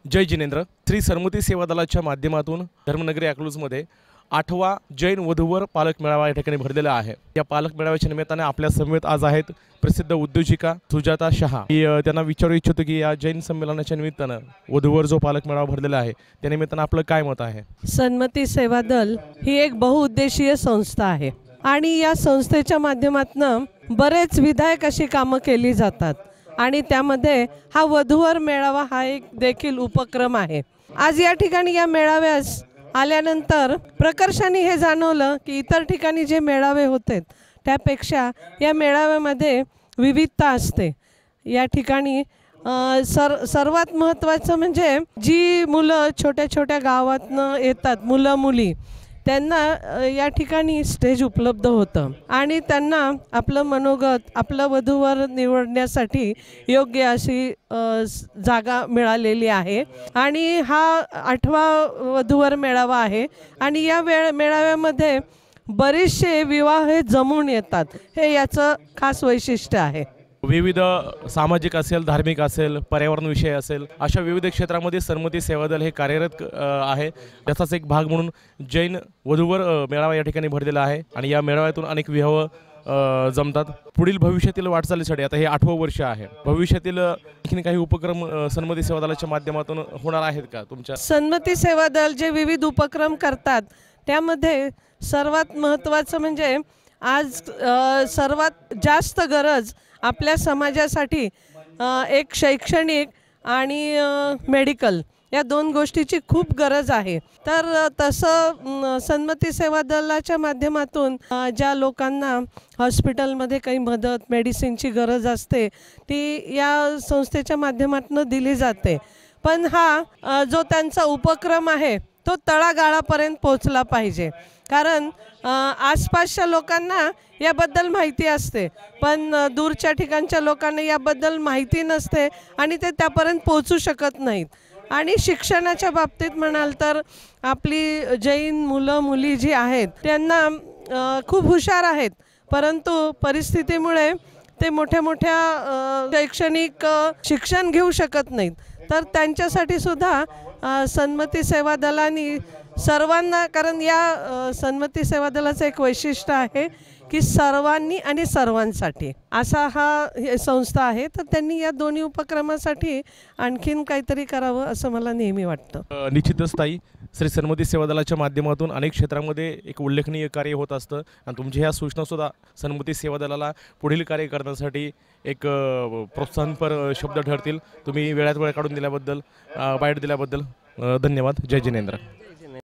जय जिनेंद्र। श्री सरस्वती सेवा दलाच्या माध्यमातून धर्मनगरी अकलूजमध्ये 8वा जैन वधूवर पालक मेळावा या ठिकाणी भरलेला आहे। या पालक मेळाव्याच्या निमित्ताने आपल्या समवेत आज आहेत प्रसिद्ध उद्योजिका सुजाता शहा। त्यांना विचारू इच्छितो की या जैन संमेलनाच्या निमित्ताने वधूवर जो पालक मेळावा भरलेला आहे त्या निमित्ताने आपलं काय मत आहे? सरस्वती सेवा दल ही एक बहुउद्देशीय संस्था आहे आणि या संस्थेच्या माध्यमातून बरेच विधायक अशी कामं केली जातात आणि त्यामध्ये हा वधूवर मेळावा हा एक देखील उपक्रम आहे। आज या ठिकाणी या मेळाव्यास आल्यानंतर प्रकर्षाने हे जाणवलं की इतर ठिकाणी जे मेळावे होते त्यापेक्षा या मेळाव्यामध्ये विविधता असते। या ठिकाणी सर्वात महत्त्वाचं म्हणजे जी मुलं छोट्या छोट्या गावातनं येतात, मुलं मुली, त्यांना या ठिकाणी स्टेज उपलब्ध होतं आणि त्यांना आपलं मनोगत आपलं वधूवर निवडण्यासाठी योग्य अशी जागा मिळालेली आहे आणि हा 8वा वधूवर मेळावा आहे आणि या मेळाव्यामध्ये बरेचसे विवाह हे जमून येतात, हे याचं खास वैशिष्ट्य आहे। विविध सामाजिक असेल, धार्मिक असेल, पर्यावरण विषय असेल, अशा विविध क्षेत्रामध्ये सरस्वती सेवा दल हे कार्यरत आहे। त्याचाच एक भाग म्हणून जैन वधूवर मेळावा या ठिकाणी भरलेला आहे आणि या मेळाव्यातून अनेक विवाह जमतात। पुढील भविष्यातील वाटचालीसाठी आता हे 8वं वर्ष आहे, भविष्यातील आणखी काही उपक्रम सरस्वती सेवा दलाच्या माध्यमातून होणार आहेत का तुमच्या? सरस्वती सेवा दल जे विविध उपक्रम करतात त्यामध्ये सर्वात महत्त्वाचं म्हणजे आज सर्वात जास्त गरज आपल्या समाजासाठी एक शैक्षणिक आणि मेडिकल या दोन गोष्टीची खूप गरज आहे। तर तसं सरस्वती सेवा दलाच्या माध्यमातून ज्या लोकांना हॉस्पिटलमध्ये काही मदत मेडिसिनची गरज असते ती या संस्थेच्या माध्यमातून दिली जाते। पण हा जो त्यांचा उपक्रम आहे तो तळागाळापर्यंत पोहोचला पाहिजे, कारण आसपासच्या लोकांना याबद्दल माहिती असते पण दूरच्या ठिकाणच्या लोकांना याबद्दल माहिती नसते आणि ते त्यापर्यंत पोहोचू शकत नाहीत। आणि शिक्षणाच्या बाबतीत म्हणाल तर आपली जैन मुलं मुली जी आहेत त्यांना खूप हुशार आहेत, परंतु परिस्थितीमुळे ते मोठ्या मोठ्या शैक्षणिक शिक्षण घेऊ शकत नाहीत। तर त्यांच्यासाठी सुद्धा सरस्वती सेवा दलाने सर्वांना, कारण या सरस्वती सेवा दलाचं एक वैशिष्ट्य आहे की सर्वांनी आणि सर्वांसाठी असा हा संस्था आहे, तर त्यांनी या दोन्ही उपक्रमासाठी आणखीन काहीतरी करावं असं मला नेहमी वाटतं। निश्चितच ताई, श्री सरस्वती सेवा दलाच्या माध्यमातून अनेक क्षेत्रामध्ये एक उल्लेखनीय कार्य होत असतं आणि तुमच्या ह्या सूचनासुद्धा सरस्वती सेवा दलाला पुढील कार्य करण्यासाठी एक प्रोत्साहनपर शब्द ठरतील। तुम्ही वेळात वेळ काढून दिल्याबद्दल, बाईट दिल्याबद्दल धन्यवाद। जय जिनेंद्र।